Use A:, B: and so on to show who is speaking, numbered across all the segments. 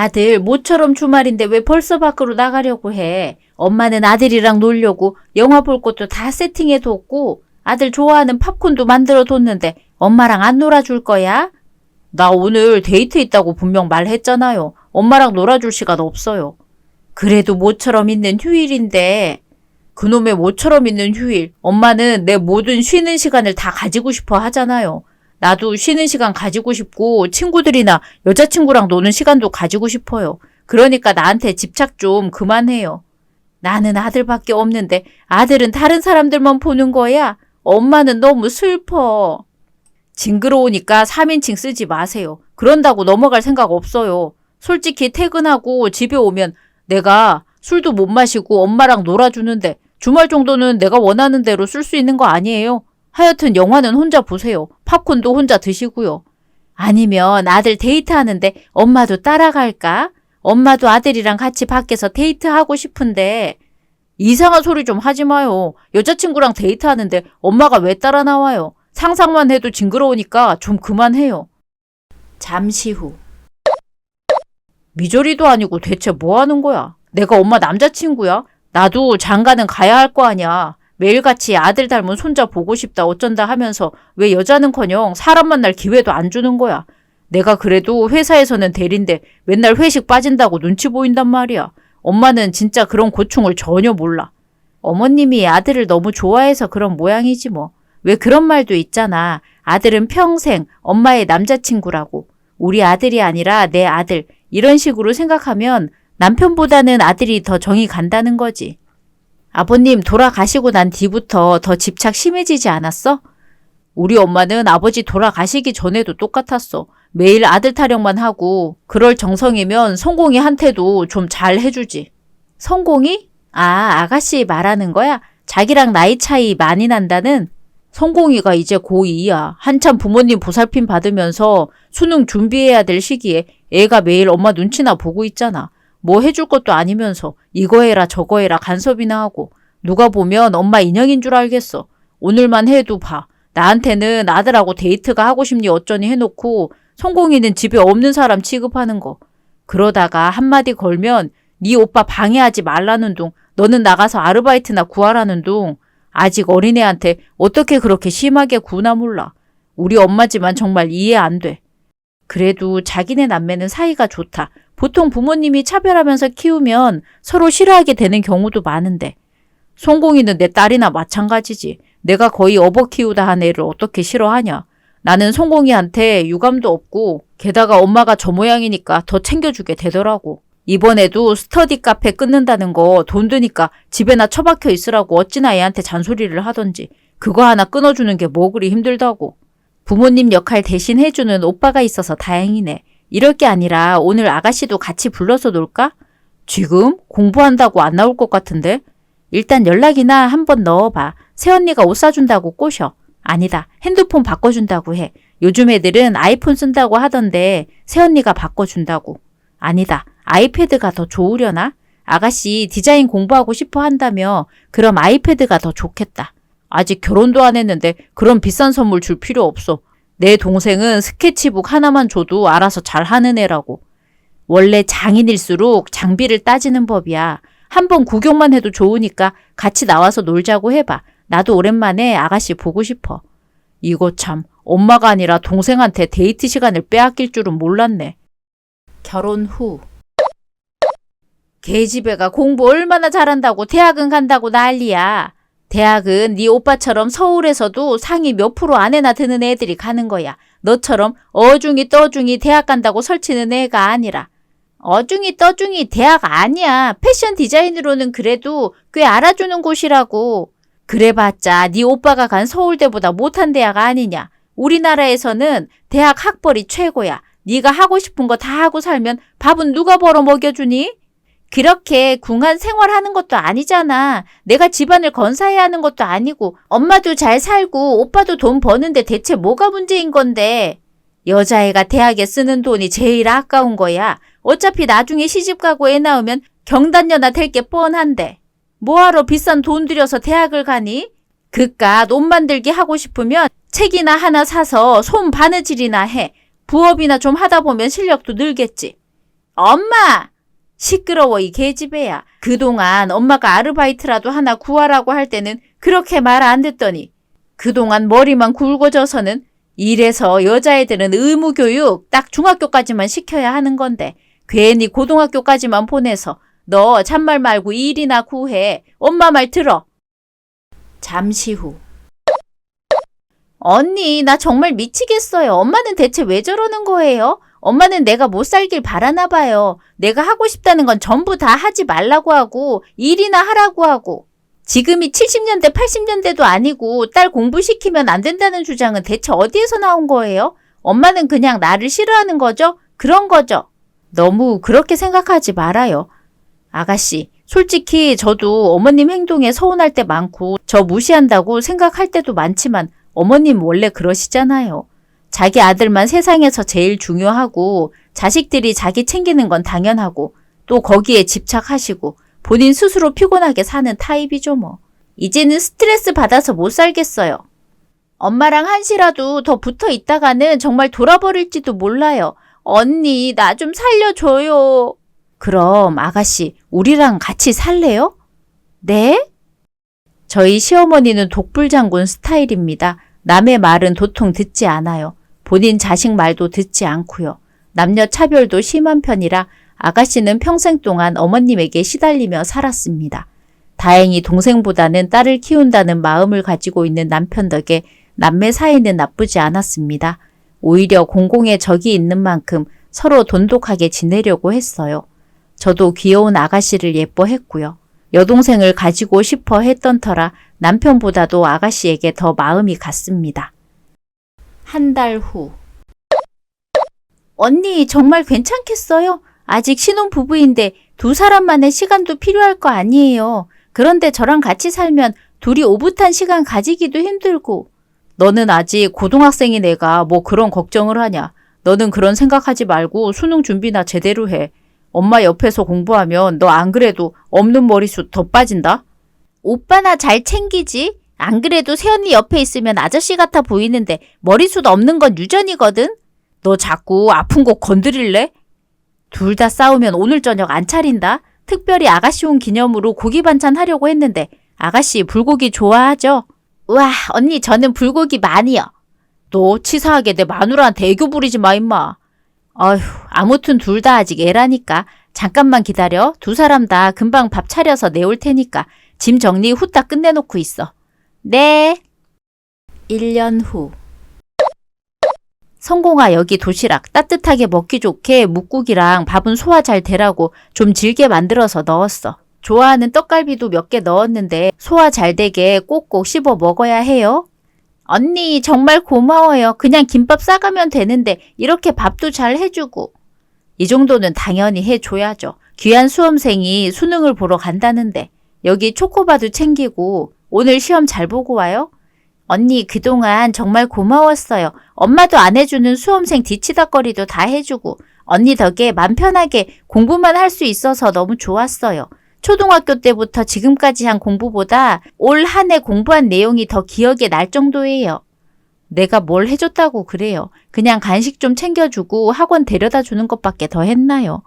A: 아들, 모처럼 주말인데 왜 벌써 밖으로 나가려고 해? 엄마는 아들이랑 놀려고 영화 볼 것도 다 세팅해뒀고 아들 좋아하는 팝콘도 만들어뒀는데 엄마랑 안 놀아줄 거야? 나 오늘 데이트 있다고 분명 말했잖아요. 엄마랑 놀아줄 시간 없어요. 그래도 모처럼 있는 휴일인데. 그놈의 모처럼 있는 휴일. 엄마는 내 모든 쉬는 시간을 다 가지고 싶어 하잖아요. 나도 쉬는 시간 가지고 싶고 친구들이나 여자친구랑 노는 시간도 가지고 싶어요. 그러니까 나한테 집착 좀 그만해요. 나는 아들밖에 없는데 아들은 다른 사람들만 보는 거야? 엄마는 너무 슬퍼. 징그러우니까 3인칭 쓰지 마세요. 그런다고 넘어갈 생각 없어요. 솔직히 퇴근하고 집에 오면 내가 술도 못 마시고 엄마랑 놀아주는데 주말 정도는 내가 원하는 대로 쓸 수 있는 거 아니에요? 하여튼 영화는 혼자 보세요. 팝콘도 혼자 드시고요. 아니면 아들 데이트하는데 엄마도 따라갈까? 엄마도 아들이랑 같이 밖에서 데이트하고 싶은데. 이상한 소리 좀 하지 마요. 여자친구랑 데이트하는데 엄마가 왜 따라 나와요? 상상만 해도 징그러우니까 좀 그만해요. 잠시 후. 미저리도 아니고 대체 뭐 하는 거야? 내가 엄마 남자친구야? 나도 장가는 가야 할 거 아니야. 매일같이 아들 닮은 손자 보고 싶다 어쩐다 하면서 왜 여자는커녕 사람 만날 기회도 안 주는 거야. 내가 그래도 회사에서는 대리인데 맨날 회식 빠진다고 눈치 보인단 말이야. 엄마는 진짜 그런 고충을 전혀 몰라. 어머님이 아들을 너무 좋아해서 그런 모양이지 뭐. 왜 그런 말도 있잖아. 아들은 평생 엄마의 남자친구라고. 우리 아들이 아니라 내 아들. 이런 식으로 생각하면 남편보다는 아들이 더 정이 간다는 거지. 아버님 돌아가시고 난 뒤부터 더 집착 심해지지 않았어? 우리 엄마는 아버지 돌아가시기 전에도 똑같았어. 매일 아들 타령만 하고 그럴 정성이면 성공이 한테도 좀 잘 해주지. 성공이? 아가씨 말하는 거야? 자기랑 나이 차이 많이 난다는? 성공이가 이제 고2야. 한참 부모님 보살핌 받으면서 수능 준비해야 될 시기에 애가 매일 엄마 눈치나 보고 있잖아. 뭐 해줄 것도 아니면서 이거 해라 저거 해라 간섭이나 하고. 누가 보면 엄마 인형인 줄 알겠어. 오늘만 해도 봐. 나한테는 아들하고 데이트가 하고 싶니 어쩌니 해놓고 성공이는 집에 없는 사람 취급하는 거. 그러다가 한마디 걸면 네 오빠 방해하지 말라는 둥, 너는 나가서 아르바이트나 구하라는 둥. 아직 어린애한테 어떻게 그렇게 심하게 구나 몰라. 우리 엄마지만 정말 이해 안 돼. 그래도 자기네 남매는 사이가 좋다. 보통 부모님이 차별하면서 키우면 서로 싫어하게 되는 경우도 많은데. 송공이는 내 딸이나 마찬가지지. 내가 거의 업어 키우다 한 애를 어떻게 싫어하냐. 나는 송공이한테 유감도 없고 게다가 엄마가 저 모양이니까 더 챙겨주게 되더라고. 이번에도 스터디 카페 끊는다는 거 돈 드니까 집에나 처박혀 있으라고 어찌나 애한테 잔소리를 하던지. 그거 하나 끊어주는 게 뭐 그리 힘들다고. 부모님 역할 대신 해주는 오빠가 있어서 다행이네. 이럴 게 아니라 오늘 아가씨도 같이 불러서 놀까? 지금? 공부한다고 안 나올 것 같은데? 일단 연락이나 한번 넣어봐. 새언니가 옷 사준다고 꼬셔. 아니다. 핸드폰 바꿔준다고 해. 요즘 애들은 아이폰 쓴다고 하던데 새언니가 바꿔준다고. 아니다. 아이패드가 더 좋으려나? 아가씨 디자인 공부하고 싶어 한다며. 그럼 아이패드가 더 좋겠다. 아직 결혼도 안 했는데 그런 비싼 선물 줄 필요 없어. 내 동생은 스케치북 하나만 줘도 알아서 잘하는 애라고. 원래 장인일수록 장비를 따지는 법이야. 한번 구경만 해도 좋으니까 같이 나와서 놀자고 해봐. 나도 오랜만에 아가씨 보고 싶어. 이거 참 엄마가 아니라 동생한테 데이트 시간을 빼앗길 줄은 몰랐네. 결혼 후. 계집애가 공부 얼마나 잘한다고 대학은 간다고 난리야. 대학은 네 오빠처럼 서울에서도 상위 몇 프로 안에나 드는 애들이 가는 거야. 너처럼 어중이 떠중이 대학 간다고 설치는 애가 아니라. 어중이 떠중이 대학 아니야. 패션 디자인으로는 그래도 꽤 알아주는 곳이라고. 그래봤자 네 오빠가 간 서울대보다 못한 대학 아니냐. 우리나라에서는 대학 학벌이 최고야. 네가 하고 싶은 거 다 하고 살면 밥은 누가 벌어 먹여주니? 그렇게 궁한 생활하는 것도 아니잖아. 내가 집안을 건사해야 하는 것도 아니고 엄마도 잘 살고 오빠도 돈 버는데 대체 뭐가 문제인 건데. 여자애가 대학에 쓰는 돈이 제일 아까운 거야. 어차피 나중에 시집가고 애 낳으면 경단녀나 될 게 뻔한데. 뭐하러 비싼 돈 들여서 대학을 가니? 그깟 옷 만들기 하고 싶으면 책이나 하나 사서 손 바느질이나 해. 부업이나 좀 하다 보면 실력도 늘겠지. 엄마! 시끄러워 이 계집애야. 그동안 엄마가 아르바이트라도 하나 구하라고 할 때는 그렇게 말 안 듣더니 그동안 머리만 굵어져서는 이래서 여자애들은 의무교육 딱 중학교까지만 시켜야 하는 건데 괜히 고등학교까지만 보내서 너 잔말 말고 일이나 구해. 엄마 말 들어. 잠시 후. 언니, 나 정말 미치겠어요. 엄마는 대체 왜 저러는 거예요? 엄마는 내가 못 살길 바라나 봐요. 내가 하고 싶다는 건 전부 다 하지 말라고 하고 일이나 하라고 하고. 지금이 70년대, 80년대도 아니고 딸 공부시키면 안 된다는 주장은 대체 어디에서 나온 거예요? 엄마는 그냥 나를 싫어하는 거죠? 그런 거죠. 너무 그렇게 생각하지 말아요. 아가씨, 솔직히 저도 어머님 행동에 서운할 때 많고 저 무시한다고 생각할 때도 많지만 어머님 원래 그러시잖아요. 자기 아들만 세상에서 제일 중요하고 자식들이 자기 챙기는 건 당연하고 또 거기에 집착하시고 본인 스스로 피곤하게 사는 타입이죠 뭐. 이제는 스트레스 받아서 못 살겠어요. 엄마랑 한시라도 더 붙어 있다가는 정말 돌아버릴지도 몰라요. 언니, 나 좀 살려줘요. 그럼 아가씨, 우리랑 같이 살래요? 네? 저희 시어머니는 독불장군 스타일입니다. 남의 말은 도통 듣지 않아요. 본인 자식 말도 듣지 않고요. 남녀 차별도 심한 편이라 아가씨는 평생 동안 어머님에게 시달리며 살았습니다. 다행히 동생보다는 딸을 키운다는 마음을 가지고 있는 남편 덕에 남매 사이는 나쁘지 않았습니다. 오히려 공공의 적이 있는 만큼 서로 돈독하게 지내려고 했어요. 저도 귀여운 아가씨를 예뻐했고요. 여동생을 가지고 싶어 했던 터라 남편보다도 아가씨에게 더 마음이 갔습니다. 한 달 후. 언니, 정말 괜찮겠어요? 아직 신혼부부인데 두 사람만의 시간도 필요할 거 아니에요. 그런데 저랑 같이 살면 둘이 오붓한 시간 가지기도 힘들고. 너는 아직 고등학생인 애가 뭐 그런 걱정을 하냐. 너는 그런 생각하지 말고 수능 준비나 제대로 해. 엄마 옆에서 공부하면 너 안 그래도 없는 머리숱 더 빠진다? 오빠나 잘 챙기지? 안 그래도 새언니 옆에 있으면 아저씨 같아 보이는데 머리숱 없는 건 유전이거든? 너 자꾸 아픈 곳 건드릴래? 둘 다 싸우면 오늘 저녁 안 차린다? 특별히 아가씨 온 기념으로 고기 반찬 하려고 했는데 아가씨 불고기 좋아하죠? 우와, 언니 저는 불고기 많이요. 너 치사하게 내 마누라한테 애교 부리지 마 임마. 어휴, 아무튼 둘 다 아직 애라니까. 잠깐만 기다려. 두 사람 다 금방 밥 차려서 내올 테니까 짐 정리 후딱 끝내놓고 있어. 네. 1년 후. 성공아, 여기 도시락 따뜻하게 먹기 좋게 묵국이랑 밥은 소화 잘 되라고 좀 질게 만들어서 넣었어. 좋아하는 떡갈비도 몇 개 넣었는데 소화 잘 되게 꼭꼭 씹어 먹어야 해요. 언니 정말 고마워요. 그냥 김밥 싸가면 되는데 이렇게 밥도 잘 해주고. 이 정도는 당연히 해줘야죠. 귀한 수험생이 수능을 보러 간다는데. 여기 초코바도 챙기고 오늘 시험 잘 보고 와요. 언니 그동안 정말 고마웠어요. 엄마도 안 해주는 수험생 뒤치다거리도 다 해주고 언니 덕에 맘 편하게 공부만 할 수 있어서 너무 좋았어요. 초등학교 때부터 지금까지 한 공부보다 올 한 해 공부한 내용이 더 기억에 날 정도예요. 내가 뭘 해줬다고 그래요. 그냥 간식 좀 챙겨주고 학원 데려다 주는 것밖에 더 했나요?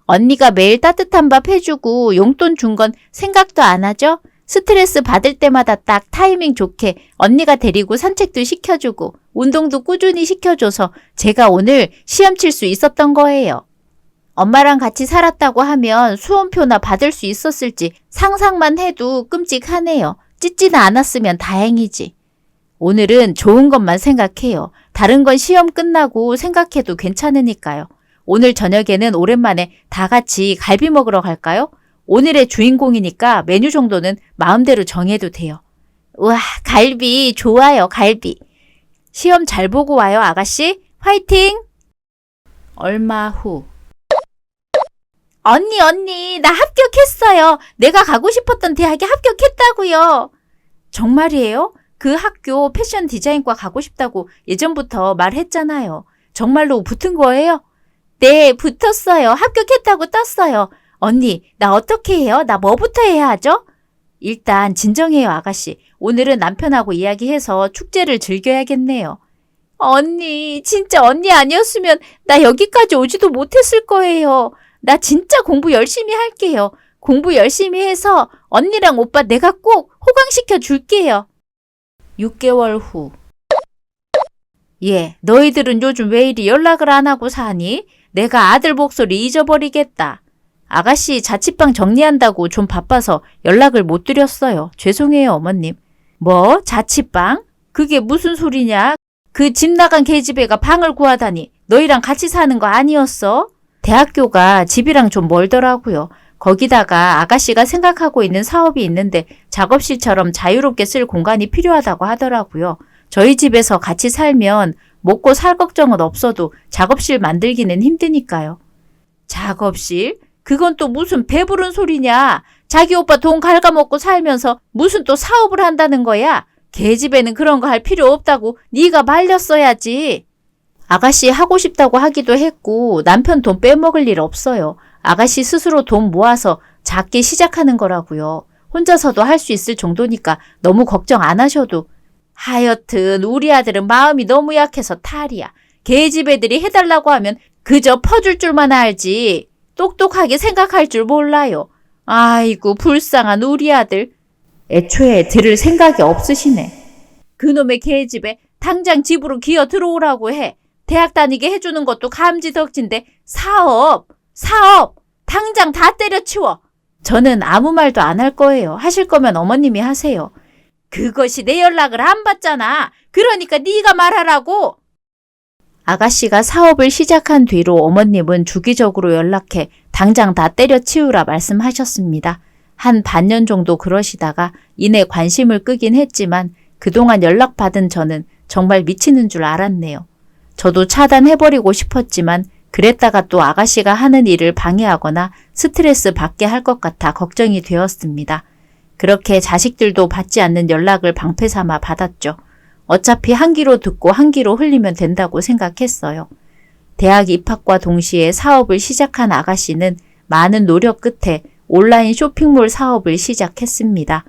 A: 언니가 매일 따뜻한 밥 해주고 용돈 준 건 생각도 안 하죠? 스트레스 받을 때마다 딱 타이밍 좋게 언니가 데리고 산책도 시켜주고 운동도 꾸준히 시켜줘서 제가 오늘 시험 칠 수 있었던 거예요. 엄마랑 같이 살았다고 하면 수험표나 받을 수 있었을지 상상만 해도 끔찍하네요. 찢지는 않았으면 다행이지. 오늘은 좋은 것만 생각해요. 다른 건 시험 끝나고 생각해도 괜찮으니까요. 오늘 저녁에는 오랜만에 다 같이 갈비 먹으러 갈까요? 오늘의 주인공이니까 메뉴 정도는 마음대로 정해도 돼요. 우와, 갈비 좋아요, 갈비. 시험 잘 보고 와요, 아가씨. 화이팅! 얼마 후. 언니, 나 합격했어요. 내가 가고 싶었던 대학에 합격했다고요. 정말이에요? 그 학교 패션 디자인과 가고 싶다고 예전부터 말했잖아요. 정말로 붙은 거예요? 네, 붙었어요. 합격했다고 떴어요. 언니, 나 어떻게 해요? 나 뭐부터 해야 하죠? 일단 진정해요, 아가씨. 오늘은 남편하고 이야기해서 축제를 즐겨야겠네요. 언니, 진짜 언니 아니었으면 나 여기까지 오지도 못했을 거예요. 나 진짜 공부 열심히 할게요. 공부 열심히 해서 언니랑 오빠 내가 꼭 호강시켜 줄게요. 6개월 후. 예, 너희들은 요즘 왜 이리 연락을 안 하고 사니? 내가 아들 목소리 잊어버리겠다. 아가씨 자취방 정리한다고 좀 바빠서 연락을 못 드렸어요. 죄송해요, 어머님. 뭐? 자취방? 그게 무슨 소리냐? 그 집 나간 계집애가 방을 구하다니 너희랑 같이 사는 거 아니었어? 대학교가 집이랑 좀 멀더라고요. 거기다가 아가씨가 생각하고 있는 사업이 있는데 작업실처럼 자유롭게 쓸 공간이 필요하다고 하더라고요. 저희 집에서 같이 살면 먹고 살 걱정은 없어도 작업실 만들기는 힘드니까요. 작업실? 그건 또 무슨 배부른 소리냐? 자기 오빠 돈 갉아먹고 살면서 무슨 또 사업을 한다는 거야? 걔집에는 그런 거 할 필요 없다고 네가 말렸어야지. 아가씨 하고 싶다고 하기도 했고 남편 돈 빼먹을 일 없어요. 아가씨 스스로 돈 모아서 작게 시작하는 거라고요. 혼자서도 할 수 있을 정도니까 너무 걱정 안 하셔도. 하여튼 우리 아들은 마음이 너무 약해서 탈이야. 걔집 애들이 해달라고 하면 그저 퍼줄 줄만 알지 똑똑하게 생각할 줄 몰라요. 아이고 불쌍한 우리 아들. 애초에 들을 생각이 없으시네. 그놈의 걔집에 당장 집으로 기어 들어오라고 해. 대학 다니게 해주는 것도 감지덕진데 사업 당장 다 때려치워. 저는 아무 말도 안 할 거예요. 하실 거면 어머님이 하세요. 그것이 내 연락을 안 받잖아. 그러니까 네가 말하라고. 아가씨가 사업을 시작한 뒤로 어머님은 주기적으로 연락해 당장 다 때려치우라 말씀하셨습니다. 한 반년 정도 그러시다가 이내 관심을 끄긴 했지만 그동안 연락받은 저는 정말 미치는 줄 알았네요. 저도 차단해버리고 싶었지만 그랬다가 또 아가씨가 하는 일을 방해하거나 스트레스 받게 할 것 같아 걱정이 되었습니다. 그렇게 자식들도 받지 않는 연락을 방패 삼아 받았죠. 어차피 한 귀로 듣고 한 귀로 흘리면 된다고 생각했어요. 대학 입학과 동시에 사업을 시작한 아가씨는 많은 노력 끝에 온라인 쇼핑몰 사업을 시작했습니다.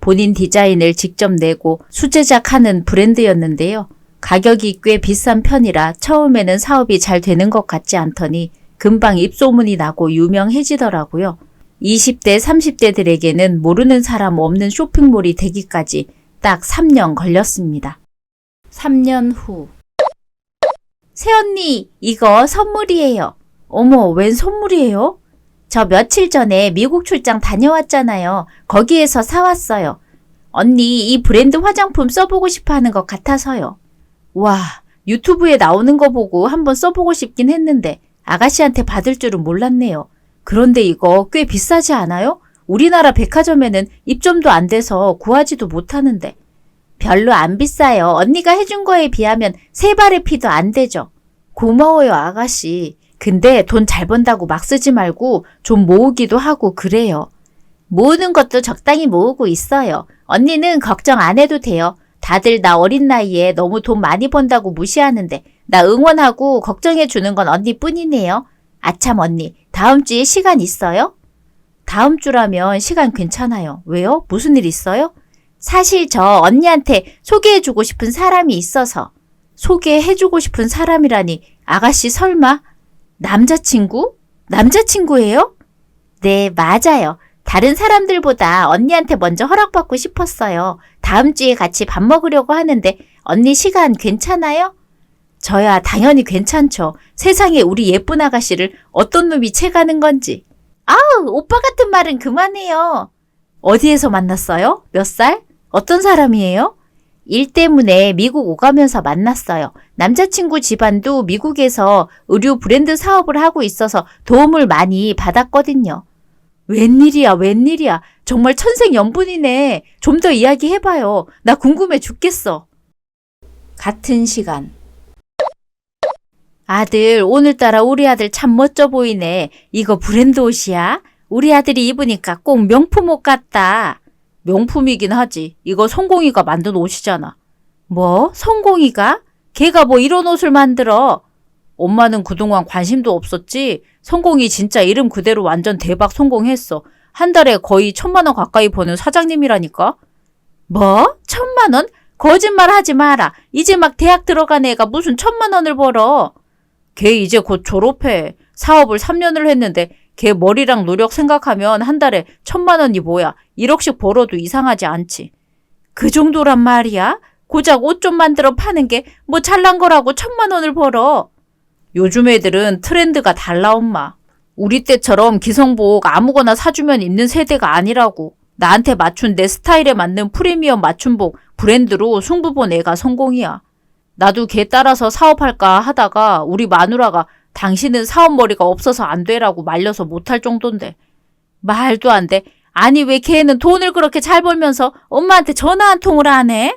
A: 본인 디자인을 직접 내고 수제작하는 브랜드였는데요. 가격이 꽤 비싼 편이라 처음에는 사업이 잘 되는 것 같지 않더니 금방 입소문이 나고 유명해지더라고요. 20대, 30대들에게는 모르는 사람 없는 쇼핑몰이 되기까지 딱 3년 걸렸습니다. 3년 후. 새언니, 이거 선물이에요. 어머, 웬 선물이에요? 저 며칠 전에 미국 출장 다녀왔잖아요. 거기에서 사왔어요. 언니, 이 브랜드 화장품 써보고 싶어 하는 것 같아서요. 와, 유튜브에 나오는 거 보고 한번 써보고 싶긴 했는데 아가씨한테 받을 줄은 몰랐네요. 그런데 이거 꽤 비싸지 않아요? 우리나라 백화점에는 입점도 안 돼서 구하지도 못하는데. 별로 안 비싸요. 언니가 해준 거에 비하면 세 발의 피도 안 되죠. 고마워요, 아가씨. 근데 돈 잘 번다고 막 쓰지 말고 좀 모으기도 하고 그래요. 모으는 것도 적당히 모으고 있어요. 언니는 걱정 안 해도 돼요. 다들 나 어린 나이에 너무 돈 많이 번다고 무시하는데 나 응원하고 걱정해 주는 건 언니뿐이네요. 아참 언니, 다음 주에 시간 있어요? 다음 주라면 시간 괜찮아요. 왜요? 무슨 일 있어요? 사실 저 언니한테 소개해주고 싶은 사람이 있어서. 소개해주고 싶은 사람이라니 아가씨 설마? 남자친구? 남자친구예요? 네, 맞아요. 다른 사람들보다 언니한테 먼저 허락받고 싶었어요. 다음 주에 같이 밥 먹으려고 하는데 언니 시간 괜찮아요? 저야 당연히 괜찮죠. 세상에 우리 예쁜 아가씨를 어떤 놈이 채가는 건지. 아우, 오빠 같은 말은 그만해요. 어디에서 만났어요? 몇 살? 어떤 사람이에요? 일 때문에 미국 오가면서 만났어요. 남자친구 집안도 미국에서 의류 브랜드 사업을 하고 있어서 도움을 많이 받았거든요. 웬일이야, 웬일이야. 정말 천생연분이네. 좀 더 이야기해봐요. 나 궁금해 죽겠어. 같은 시간. 아들, 오늘따라 우리 아들 참 멋져 보이네. 이거 브랜드 옷이야? 우리 아들이 입으니까 꼭 명품 옷 같다. 명품이긴 하지. 이거 성공이가 만든 옷이잖아. 뭐? 성공이가? 걔가 뭐 이런 옷을 만들어? 엄마는 그동안 관심도 없었지. 성공이 진짜 이름 그대로 완전 대박 성공했어. 한 달에 거의 1,000만 원 가까이 버는 사장님이라니까. 뭐? 1,000만 원? 거짓말 하지 마라. 이제 막 대학 들어간 애가 무슨 1,000만 원을 벌어. 걔 이제 곧 졸업해. 사업을 3년을 했는데 걔 머리랑 노력 생각하면 한 달에 1,000만 원이 뭐야. 1억씩 벌어도 이상하지 않지. 그 정도란 말이야? 고작 옷 좀 만들어 파는 게 뭐 잘난 거라고 1,000만 원을 벌어. 요즘 애들은 트렌드가 달라 엄마. 우리 때처럼 기성복 아무거나 사주면 입는 세대가 아니라고. 나한테 맞춘 내 스타일에 맞는 프리미엄 맞춤복 브랜드로 승부 본 애가 성공이야. 나도 걔 따라서 사업할까 하다가 우리 마누라가 당신은 사업머리가 없어서 안 되라고 말려서 못할 정도인데. 말도 안 돼. 아니 왜 걔는 돈을 그렇게 잘 벌면서 엄마한테 전화 한 통을 안 해?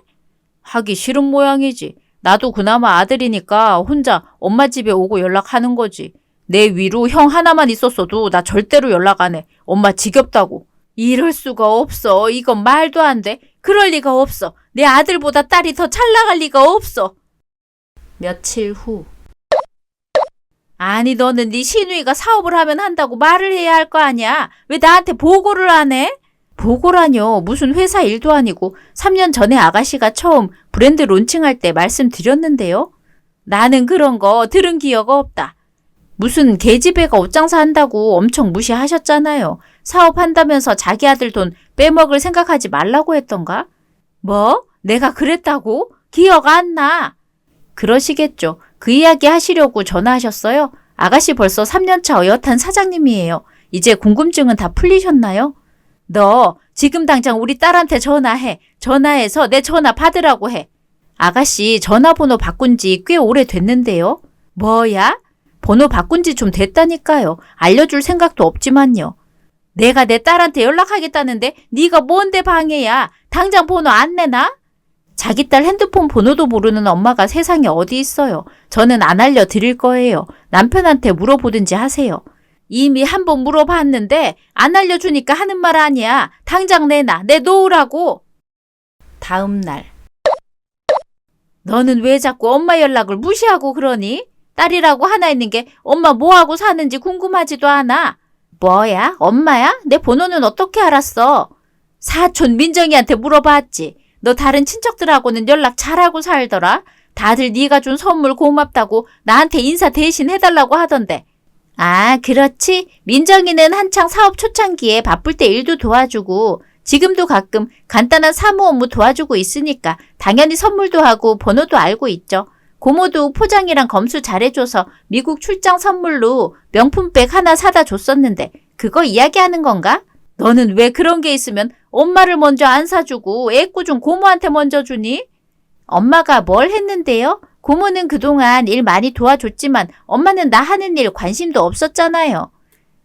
A: 하기 싫은 모양이지. 나도 그나마 아들이니까 혼자 엄마 집에 오고 연락하는 거지. 내 위로 형 하나만 있었어도 나 절대로 연락 안 해. 엄마 지겹다고. 이럴 수가 없어. 이건 말도 안 돼. 그럴 리가 없어. 내 아들보다 딸이 더 잘 나갈 리가 없어. 며칠 후. 아니 너는 네 시누이가 사업을 하면 한다고 말을 해야 할 거 아니야. 왜 나한테 보고를 안 해? 보고라뇨. 무슨 회사 일도 아니고 3년 전에 아가씨가 처음 브랜드 론칭할 때 말씀드렸는데요. 나는 그런 거 들은 기억 없다. 무슨 계집애가 옷장사 한다고 엄청 무시하셨잖아요. 사업한다면서 자기 아들 돈 빼먹을 생각하지 말라고 했던가? 뭐? 내가 그랬다고? 기억 안 나. 그러시겠죠. 그 이야기 하시려고 전화하셨어요? 아가씨 벌써 3년차 어엿한 사장님이에요. 이제 궁금증은 다 풀리셨나요? 너 지금 당장 우리 딸한테 전화해. 전화해서 내 전화 받으라고 해. 아가씨 전화번호 바꾼 지 꽤 오래됐는데요. 뭐야? 번호 바꾼 지 좀 됐다니까요. 알려줄 생각도 없지만요. 내가 내 딸한테 연락하겠다는데 네가 뭔데 방해야. 당장 번호 안 내놔? 자기 딸 핸드폰 번호도 모르는 엄마가 세상에 어디 있어요. 저는 안 알려드릴 거예요. 남편한테 물어보든지 하세요. 이미 한번 물어봤는데 안 알려주니까 하는 말 아니야. 당장 내놔. 내놓으라고. 다음 날. 너는 왜 자꾸 엄마 연락을 무시하고 그러니? 딸이라고 하나 있는 게 엄마 뭐하고 사는지 궁금하지도 않아. 뭐야? 엄마야? 내 번호는 어떻게 알았어? 사촌 민정이한테 물어봤지. 너 다른 친척들하고는 연락 잘하고 살더라. 다들 네가 준 선물 고맙다고 나한테 인사 대신 해달라고 하던데. 아, 그렇지. 민정이는 한창 사업 초창기에 바쁠 때 일도 도와주고 지금도 가끔 간단한 사무 업무 도와주고 있으니까 당연히 선물도 하고 번호도 알고 있죠. 고모도 포장이랑 검수 잘해줘서 미국 출장 선물로 명품백 하나 사다 줬었는데 그거 이야기하는 건가? 너는 왜 그런 게 있으면 엄마를 먼저 안 사주고 애꿎은 고모한테 먼저 주니? 엄마가 뭘 했는데요? 고모는 그동안 일 많이 도와줬지만 엄마는 나 하는 일 관심도 없었잖아요.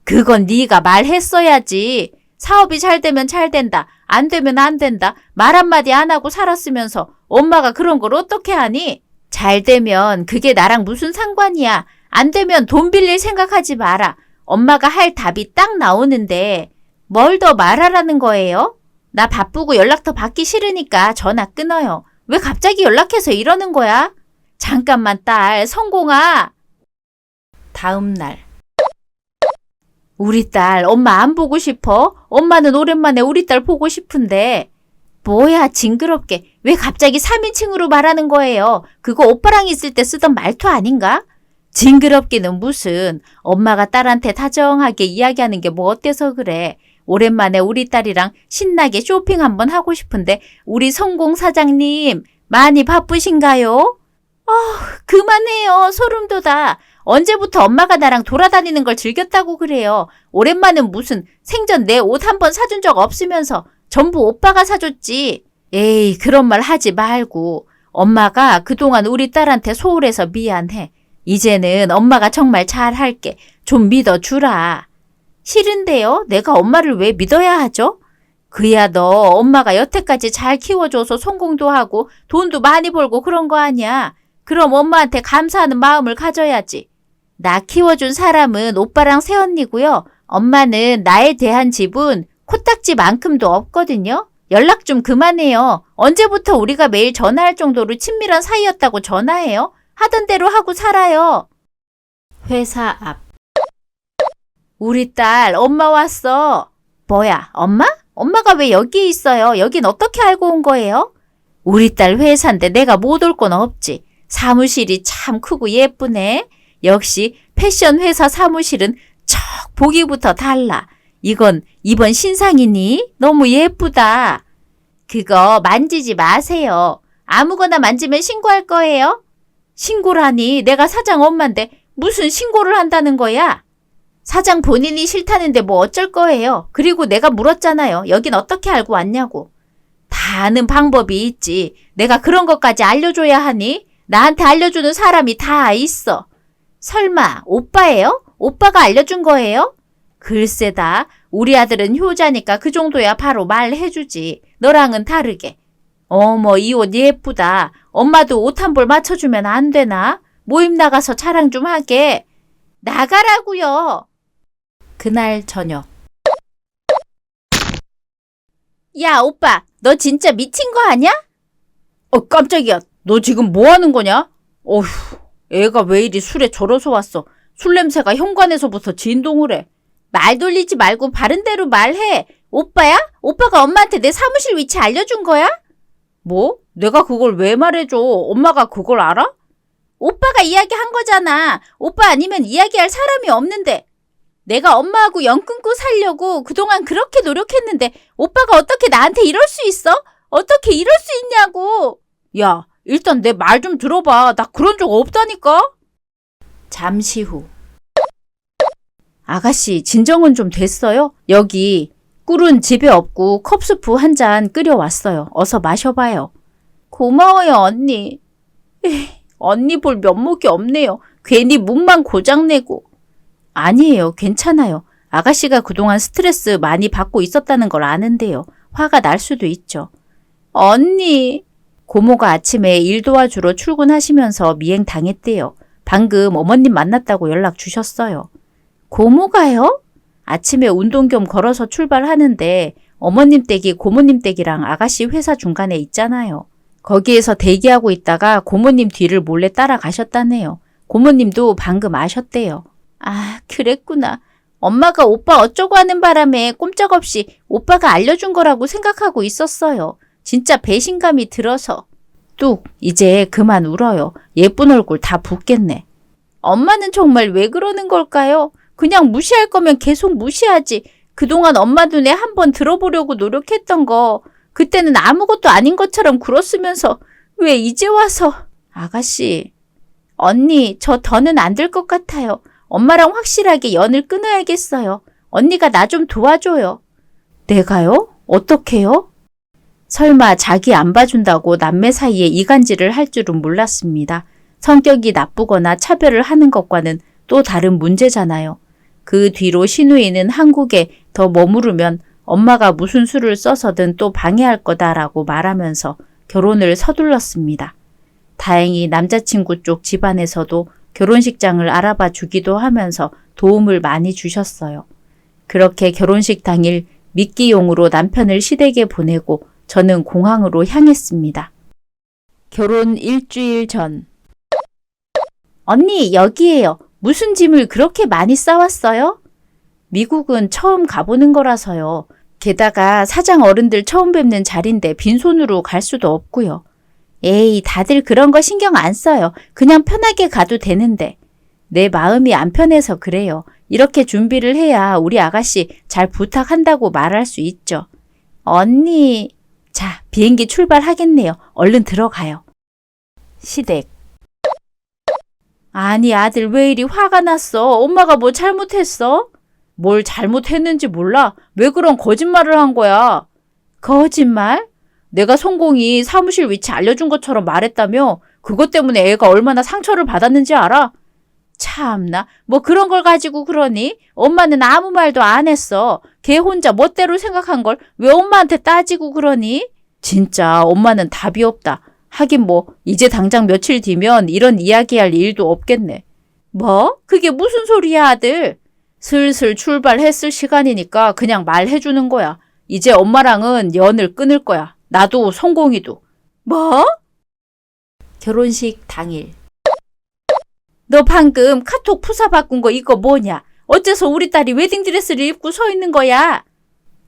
A: 그건 네가 말했어야지. 사업이 잘 되면 잘 된다. 안 되면 안 된다. 말 한마디 안 하고 살았으면서 엄마가 그런 걸 어떻게 하니? 잘 되면 그게 나랑 무슨 상관이야. 안 되면 돈 빌릴 생각하지 마라. 엄마가 할 답이 딱 나오는데 뭘 더 말하라는 거예요? 나 바쁘고 연락 더 받기 싫으니까 전화 끊어요. 왜 갑자기 연락해서 이러는 거야? 잠깐만 딸, 성공아. 다음 날. 우리 딸 엄마 안 보고 싶어? 엄마는 오랜만에 우리 딸 보고 싶은데. 뭐야 징그럽게. 왜 갑자기 3인칭으로 말하는 거예요? 그거 오빠랑 있을 때 쓰던 말투 아닌가? 징그럽기는 무슨. 엄마가 딸한테 다정하게 이야기하는 게 뭐 어때서 그래. 오랜만에 우리 딸이랑 신나게 쇼핑 한번 하고 싶은데 우리 성공 사장님 많이 바쁘신가요? 그만해요. 소름 돋아. 언제부터 엄마가 나랑 돌아다니는 걸 즐겼다고 그래요. 오랜만은 무슨 생전 내 옷 한 번 사준 적 없으면서 전부 오빠가 사줬지. 에이 그런 말 하지 말고. 엄마가 그동안 우리 딸한테 소홀해서 미안해. 이제는 엄마가 정말 잘할게. 좀 믿어주라. 싫은데요? 내가 엄마를 왜 믿어야 하죠? 그야 너 엄마가 여태까지 잘 키워줘서 성공도 하고 돈도 많이 벌고 그런 거 아니야. 그럼 엄마한테 감사하는 마음을 가져야지. 나 키워준 사람은 오빠랑 새언니고요. 엄마는 나에 대한 지분 코딱지만큼도 없거든요. 연락 좀 그만해요. 언제부터 우리가 매일 전화할 정도로 친밀한 사이였다고 전화해요? 하던 대로 하고 살아요. 회사 앞. 우리 딸 엄마 왔어. 뭐야 엄마? 엄마가 왜 여기 있어요? 여긴 어떻게 알고 온 거예요? 우리 딸 회사인데 내가 못 올 건 없지. 사무실이 참 크고 예쁘네. 역시 패션 회사 사무실은 척 보기부터 달라. 이건 이번 신상이니? 너무 예쁘다. 그거 만지지 마세요. 아무거나 만지면 신고할 거예요. 신고라니 내가 사장 엄마인데 무슨 신고를 한다는 거야? 사장 본인이 싫다는데 뭐 어쩔 거예요. 그리고 내가 물었잖아요. 여긴 어떻게 알고 왔냐고. 다 아는 방법이 있지. 내가 그런 것까지 알려줘야 하니? 나한테 알려주는 사람이 다 있어. 설마 오빠예요? 오빠가 알려준 거예요? 글쎄다. 우리 아들은 효자니까 그 정도야 바로 말해주지. 너랑은 다르게. 어머, 이 옷 예쁘다. 엄마도 옷 한 벌 맞춰주면 안 되나? 모임 나가서 자랑 좀 하게. 나가라고요. 그날 저녁. 야, 오빠. 너 진짜 미친 거 아냐? 깜짝이야. 너 지금 뭐 하는 거냐? 어휴, 애가 왜 이리 술에 절어서 왔어. 술 냄새가 현관에서부터 진동을 해. 말 돌리지 말고 바른 대로 말해. 오빠야? 오빠가 엄마한테 내 사무실 위치 알려준 거야? 뭐? 내가 그걸 왜 말해줘? 엄마가 그걸 알아? 오빠가 이야기한 거잖아. 오빠 아니면 이야기할 사람이 없는데. 내가 엄마하고 연 끊고 살려고 그동안 그렇게 노력했는데 오빠가 어떻게 나한테 이럴 수 있어? 어떻게 이럴 수 있냐고. 야, 일단 내 말 좀 들어봐. 나 그런 적 없다니까. 잠시 후. 아가씨, 진정은 좀 됐어요? 여기 꿀은 집에 없고 컵스프 한 잔 끓여왔어요. 어서 마셔봐요. 고마워요, 언니. 언니 볼 면목이 없네요. 괜히 목만 고장내고. 아니에요. 괜찮아요. 아가씨가 그동안 스트레스 많이 받고 있었다는 걸 아는데요. 화가 날 수도 있죠. 언니. 고모가 아침에 일 도와주러 출근하시면서 미행당했대요. 방금 어머님 만났다고 연락 주셨어요. 고모가요? 아침에 운동 겸 걸어서 출발하는데 어머님 댁이 고모님 댁이랑 아가씨 회사 중간에 있잖아요. 거기에서 대기하고 있다가 고모님 뒤를 몰래 따라가셨다네요. 고모님도 방금 아셨대요. 아, 그랬구나. 엄마가 오빠 어쩌고 하는 바람에 꼼짝없이 오빠가 알려준 거라고 생각하고 있었어요. 진짜 배신감이 들어서. 뚝, 이제 그만 울어요. 예쁜 얼굴 다 붓겠네. 엄마는 정말 왜 그러는 걸까요? 그냥 무시할 거면 계속 무시하지. 그동안 엄마 눈에 한번 들어보려고 노력했던 거. 그때는 아무것도 아닌 것처럼 굴었으면서 왜 이제 와서. 아가씨. 언니, 저 더는 안 될 것 같아요. 엄마랑 확실하게 연을 끊어야겠어요. 언니가 나 좀 도와줘요. 내가요? 어떻게요? 설마 자기 안 봐준다고 남매 사이에 이간질을 할 줄은 몰랐습니다. 성격이 나쁘거나 차별을 하는 것과는 또 다른 문제잖아요. 그 뒤로 신우이는 한국에 더 머무르면 엄마가 무슨 수를 써서든 또 방해할 거다라고 말하면서 결혼을 서둘렀습니다. 다행히 남자친구 쪽 집안에서도 결혼식장을 알아봐 주기도 하면서 도움을 많이 주셨어요. 그렇게 결혼식 당일 미끼용으로 남편을 시댁에 보내고 저는 공항으로 향했습니다. 결혼 일주일 전. 언니, 여기에요. 무슨 짐을 그렇게 많이 싸왔어요? 미국은 처음 가보는 거라서요. 게다가 사장 어른들 처음 뵙는 자리인데 빈손으로 갈 수도 없고요. 에이, 다들 그런 거 신경 안 써요. 그냥 편하게 가도 되는데. 내 마음이 안 편해서 그래요. 이렇게 준비를 해야 우리 아가씨 잘 부탁한다고 말할 수 있죠. 언니. 자, 비행기 출발하겠네요. 얼른 들어가요. 시댁. 아니, 아들 왜 이리 화가 났어? 엄마가 뭐 잘못했어? 뭘 잘못했는지 몰라? 왜 그런 거짓말을 한 거야? 거짓말? 내가 성공이 사무실 위치 알려준 것처럼 말했다며? 그것 때문에 애가 얼마나 상처를 받았는지 알아? 참나, 뭐 그런 걸 가지고 그러니? 엄마는 아무 말도 안 했어. 걔 혼자 멋대로 생각한 걸 왜 엄마한테 따지고 그러니? 진짜 엄마는 답이 없다. 하긴 뭐 이제 당장 며칠 뒤면 이런 이야기할 일도 없겠네. 뭐? 그게 무슨 소리야, 아들? 슬슬 출발했을 시간이니까 그냥 말해주는 거야. 이제 엄마랑은 연을 끊을 거야. 나도 성공이도. 뭐? 결혼식 당일. 너 방금 카톡 푸사 바꾼 거 이거 뭐냐? 어째서 우리 딸이 웨딩드레스를 입고 서 있는 거야?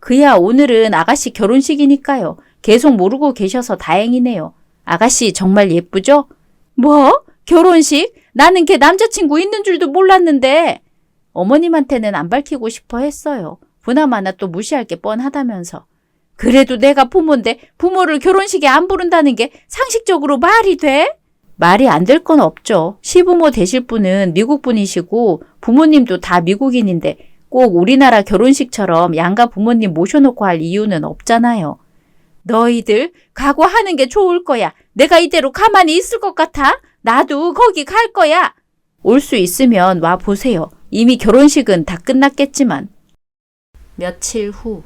A: 그야 오늘은 아가씨 결혼식이니까요. 계속 모르고 계셔서 다행이네요. 아가씨 정말 예쁘죠? 뭐? 결혼식? 나는 걔 남자친구 있는 줄도 몰랐는데. 어머님한테는 안 밝히고 싶어 했어요. 보나마나 또 무시할 게 뻔하다면서. 그래도 내가 부모인데 부모를 결혼식에 안 부른다는 게 상식적으로 말이 돼? 말이 안 될 건 없죠. 시부모 되실 분은 미국 분이시고 부모님도 다 미국인인데 꼭 우리나라 결혼식처럼 양가 부모님 모셔놓고 할 이유는 없잖아요. 너희들 각오하는 게 좋을 거야. 내가 이대로 가만히 있을 것 같아? 나도 거기 갈 거야. 올 수 있으면 와 보세요. 이미 결혼식은 다 끝났겠지만. 며칠 후.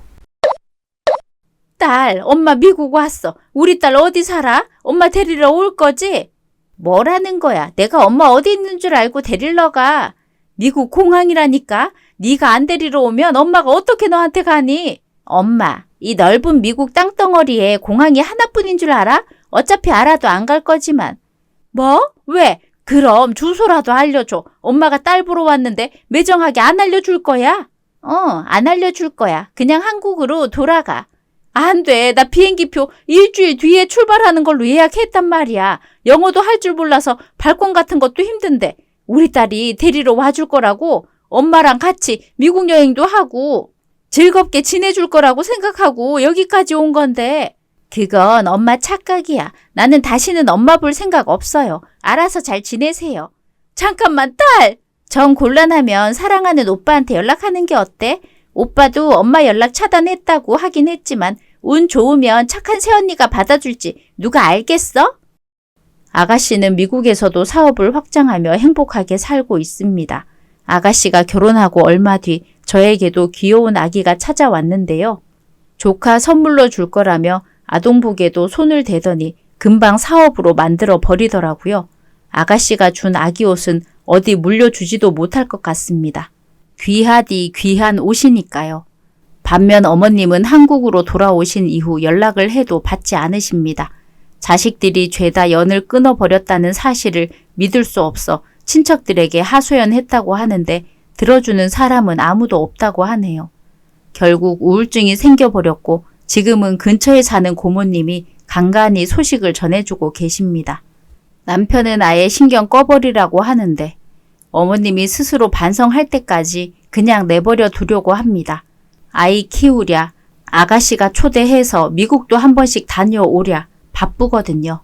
A: 딸, 엄마 미국 왔어. 우리 딸 어디 살아? 엄마 데리러 올 거지? 뭐라는 거야? 내가 엄마 어디 있는 줄 알고 데리러 가. 미국 공항이라니까. 네가 안 데리러 오면 엄마가 어떻게 너한테 가니? 엄마, 이 넓은 미국 땅덩어리에 공항이 하나뿐인 줄 알아? 어차피 알아도 안 갈 거지만. 뭐? 왜? 그럼 주소라도 알려줘. 엄마가 딸 보러 왔는데 매정하게 안 알려줄 거야? 안 알려줄 거야. 그냥 한국으로 돌아가. 안 돼. 나 비행기표 일주일 뒤에 출발하는 걸로 예약했단 말이야. 영어도 할 줄 몰라서 발권 같은 것도 힘든데. 우리 딸이 데리러 와줄 거라고. 엄마랑 같이 미국 여행도 하고 즐겁게 지내줄 거라고 생각하고 여기까지 온 건데. 그건 엄마 착각이야. 나는 다시는 엄마 볼 생각 없어요. 알아서 잘 지내세요. 잠깐만, 딸! 정 곤란하면 사랑하는 오빠한테 연락하는 게 어때? 오빠도 엄마 연락 차단했다고 하긴 했지만 운 좋으면 착한 새언니가 받아줄지 누가 알겠어? 아가씨는 미국에서도 사업을 확장하며 행복하게 살고 있습니다. 아가씨가 결혼하고 얼마 뒤 저에게도 귀여운 아기가 찾아왔는데요. 조카 선물로 줄 거라며 아동복에도 손을 대더니 금방 사업으로 만들어 버리더라고요. 아가씨가 준 아기 옷은 어디 물려주지도 못할 것 같습니다. 귀하디 귀한 옷이니까요. 반면 어머님은 한국으로 돌아오신 이후 연락을 해도 받지 않으십니다. 자식들이 죄다 연을 끊어버렸다는 사실을 믿을 수 없어 친척들에게 하소연했다고 하는데 들어주는 사람은 아무도 없다고 하네요. 결국 우울증이 생겨버렸고 지금은 근처에 사는 고모님이 간간히 소식을 전해주고 계십니다. 남편은 아예 신경 꺼버리라고 하는데 어머님이 스스로 반성할 때까지 그냥 내버려 두려고 합니다. 아이 키우랴, 아가씨가 초대해서 미국도 한 번씩 다녀오랴 바쁘거든요.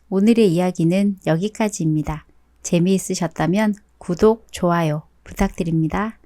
A: 오늘의 이야기는 여기까지입니다. 재미있으셨다면 구독, 좋아요 부탁드립니다.